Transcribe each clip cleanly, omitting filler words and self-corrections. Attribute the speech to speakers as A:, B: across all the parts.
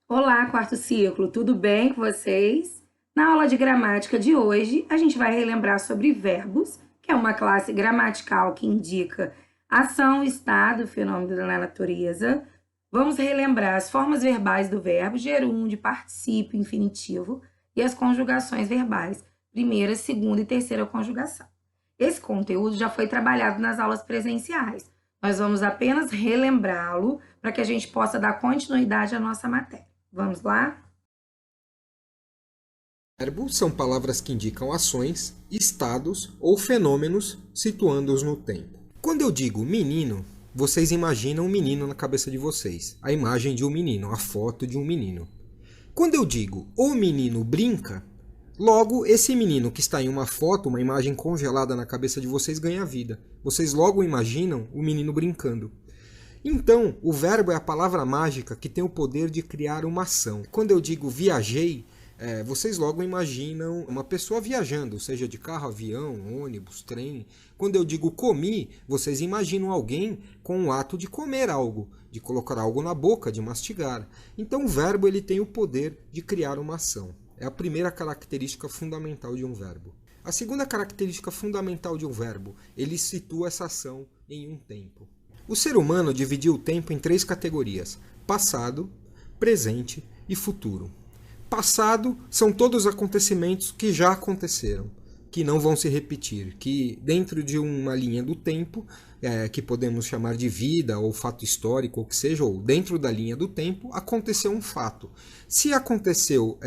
A: Olá, quarto ciclo, tudo bem com vocês? Na aula de gramática de hoje, a gente vai relembrar sobre verbos, que é uma classe gramatical que indica ação, estado, fenômeno da natureza. Vamos relembrar as formas verbais do verbo, gerúndio, particípio, infinitivo e as conjugações verbais, primeira, segunda e terceira conjugação. Esse conteúdo já foi trabalhado nas aulas presenciais. Nós vamos apenas relembrá-lo para que a gente possa dar continuidade à nossa matéria. Vamos lá?
B: Verbos são palavras que indicam ações, estados ou fenômenos situando-os no tempo. Quando eu digo menino, vocês imaginam um menino na cabeça de vocês, a imagem de um menino, a foto de um menino. Quando eu digo o menino brinca, logo esse menino que está em uma foto, uma imagem congelada na cabeça de vocês ganha vida. Vocês logo imaginam o menino brincando. Então, o verbo é a palavra mágica que tem o poder de criar uma ação. Quando eu digo viajei, vocês logo imaginam uma pessoa viajando, seja de carro, avião, ônibus, trem. Quando eu digo comi, vocês imaginam alguém com o ato de comer algo, de colocar algo na boca, de mastigar. Então, o verbo ele tem o poder de criar uma ação. É a primeira característica fundamental de um verbo. A segunda característica fundamental de um verbo, ele situa essa ação em um tempo. O ser humano dividiu o tempo em três categorias: passado, presente e futuro. Passado são todos os acontecimentos que já aconteceram, que não vão se repetir, que dentro de uma linha do tempo, que podemos chamar de vida ou fato histórico, ou que seja, ou dentro da linha do tempo, aconteceu um fato. Se aconteceu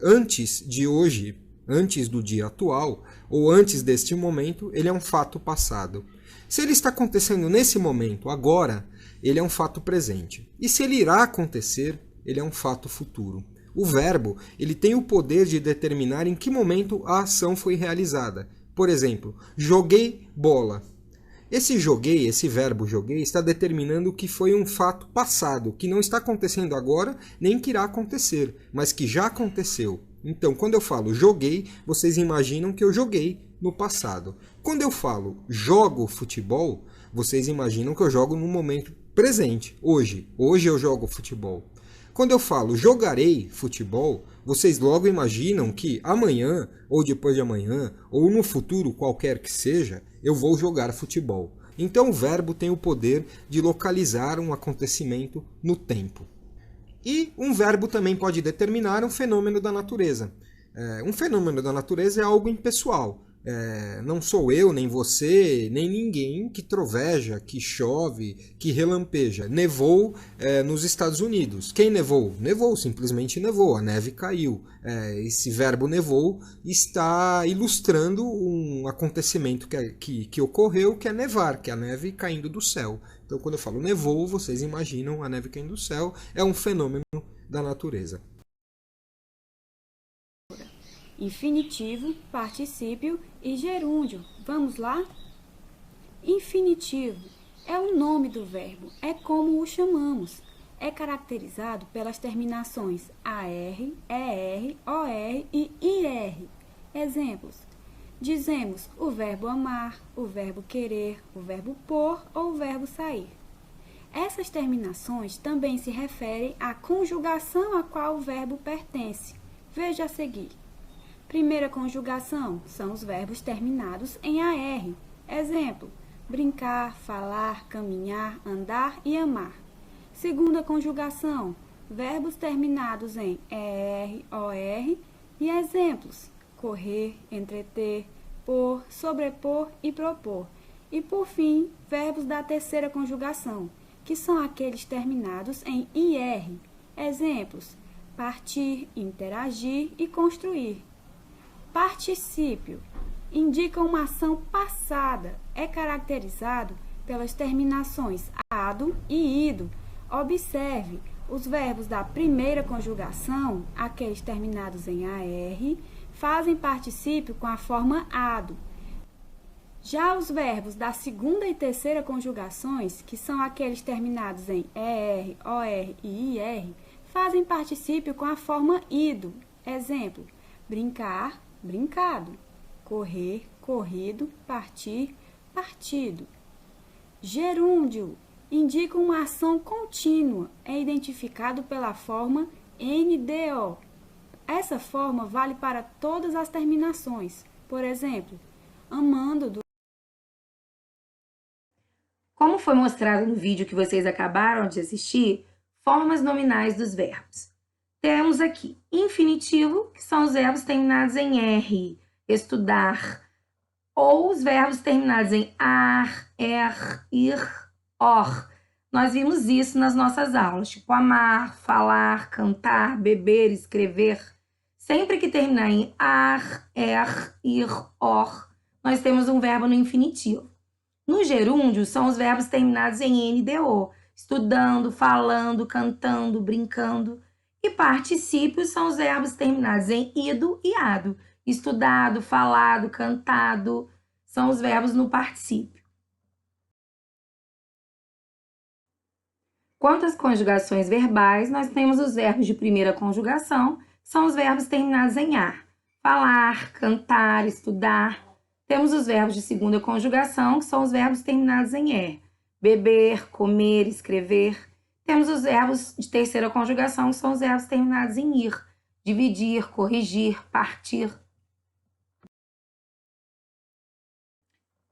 B: antes de hoje, antes do dia atual, ou antes deste momento, ele é um fato passado. Se ele está acontecendo nesse momento, agora, ele é um fato presente. E se ele irá acontecer, ele é um fato futuro. O verbo ele tem o poder de determinar em que momento a ação foi realizada. Por exemplo, joguei bola. Esse joguei, esse verbo joguei, está determinando que foi um fato passado, que não está acontecendo agora, nem que irá acontecer, mas que já aconteceu. Então, quando eu falo joguei, vocês imaginam que eu joguei no passado. Quando eu falo jogo futebol, vocês imaginam que eu jogo no momento presente, hoje. Hoje eu jogo futebol. Quando eu falo jogarei futebol, vocês logo imaginam que amanhã, ou depois de amanhã, ou no futuro qualquer que seja, eu vou jogar futebol. Então o verbo tem o poder de localizar um acontecimento no tempo. E um verbo também pode determinar um fenômeno da natureza. Um fenômeno da natureza é algo impessoal. Não sou eu, nem você, nem ninguém que troveja, que chove, que relampeja. Nevou nos Estados Unidos. Quem nevou? Nevou, simplesmente nevou. A neve caiu. Esse verbo nevou está ilustrando um acontecimento que ocorreu, que é nevar, que é a neve caindo do céu. Então, quando eu falo nevou, vocês imaginam a neve caindo do céu. É um fenômeno da natureza.
C: Infinitivo, particípio e gerúndio. Vamos lá? Infinitivo é o nome do verbo, é como o chamamos. É caracterizado pelas terminações AR, ER, OR e IR. Exemplos: dizemos o verbo amar, o verbo querer, o verbo pôr ou o verbo sair. Essas terminações também se referem à conjugação a qual o verbo pertence. Veja a seguir. Primeira conjugação são os verbos terminados em AR. Exemplo: brincar, falar, caminhar, andar e amar. Segunda conjugação, verbos terminados em ER, OR e exemplos: correr, entreter, pôr, sobrepor e propor. E por fim, verbos da terceira conjugação, que são aqueles terminados em IR. Exemplos: partir, interagir e construir. Particípio indica uma ação passada, é caracterizado pelas terminações ado e ido. Observe, os verbos da primeira conjugação, aqueles terminados em AR, fazem particípio com a forma ado. Já os verbos da segunda e terceira conjugações, que são aqueles terminados em ER, OR e IR, fazem particípio com a forma ido. Exemplo: brincar, brincado, correr, corrido, partir, partido. Gerúndio indica uma ação contínua, é identificado pela forma NDO. Essa forma vale para todas as terminações. Por exemplo, amando.
A: Como foi mostrado no vídeo que vocês acabaram de assistir, formas nominais dos verbos. Temos aqui infinitivo, que são os verbos terminados em R, estudar, ou os verbos terminados em ar, ir, or. Nós vimos isso nas nossas aulas, tipo amar, falar, cantar, beber, escrever. Sempre que terminar em ar, ir, or, nós temos um verbo no infinitivo. No gerúndio, são os verbos terminados em NDO, estudando, falando, cantando, brincando. E particípios são os verbos terminados em ido e ado, estudado, falado, cantado, são os verbos no particípio. Quanto às conjugações verbais, nós temos os verbos de primeira conjugação, são os verbos terminados em ar. Falar, cantar, estudar. Temos os verbos de segunda conjugação, que são os verbos terminados em er. Beber, comer, escrever. Temos os verbos de terceira conjugação, que são os verbos terminados em ir. Dividir, corrigir, partir.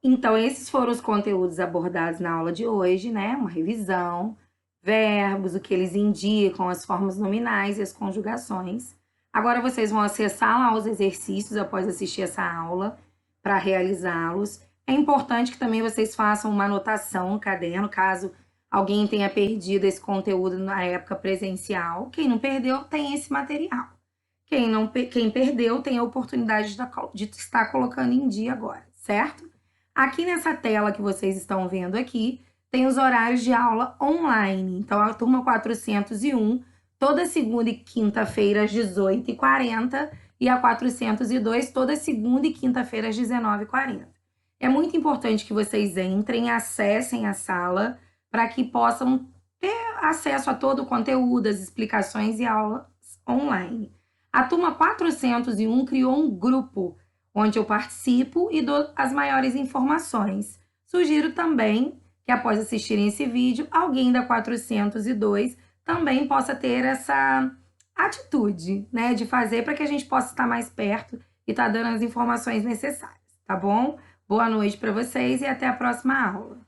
A: Então, esses foram os conteúdos abordados na aula de hoje, né? Uma revisão, verbos, o que eles indicam, as formas nominais e as conjugações. Agora vocês vão acessar lá os exercícios após assistir essa aula para realizá-los. É importante que também vocês façam uma anotação no caderno, caso alguém tenha perdido esse conteúdo na época presencial. Quem não perdeu, tem esse material. Quem perdeu, tem a oportunidade de estar colocando em dia agora, certo? Aqui nessa tela que vocês estão vendo aqui, tem os horários de aula online. Então, a turma 401, toda segunda e quinta-feira às 18h40 e a 402, toda segunda e quinta-feira às 19h40. É muito importante que vocês entrem, acessem a sala para que possam ter acesso a todo o conteúdo, as explicações e aulas online. A turma 401 criou um grupo onde eu participo e dou as maiores informações. Sugiro também que após assistirem esse vídeo, alguém da 402 também possa ter essa atitude, né, de fazer para que a gente possa estar mais perto e estar dando as informações necessárias, tá bom? Boa noite para vocês e até a próxima aula.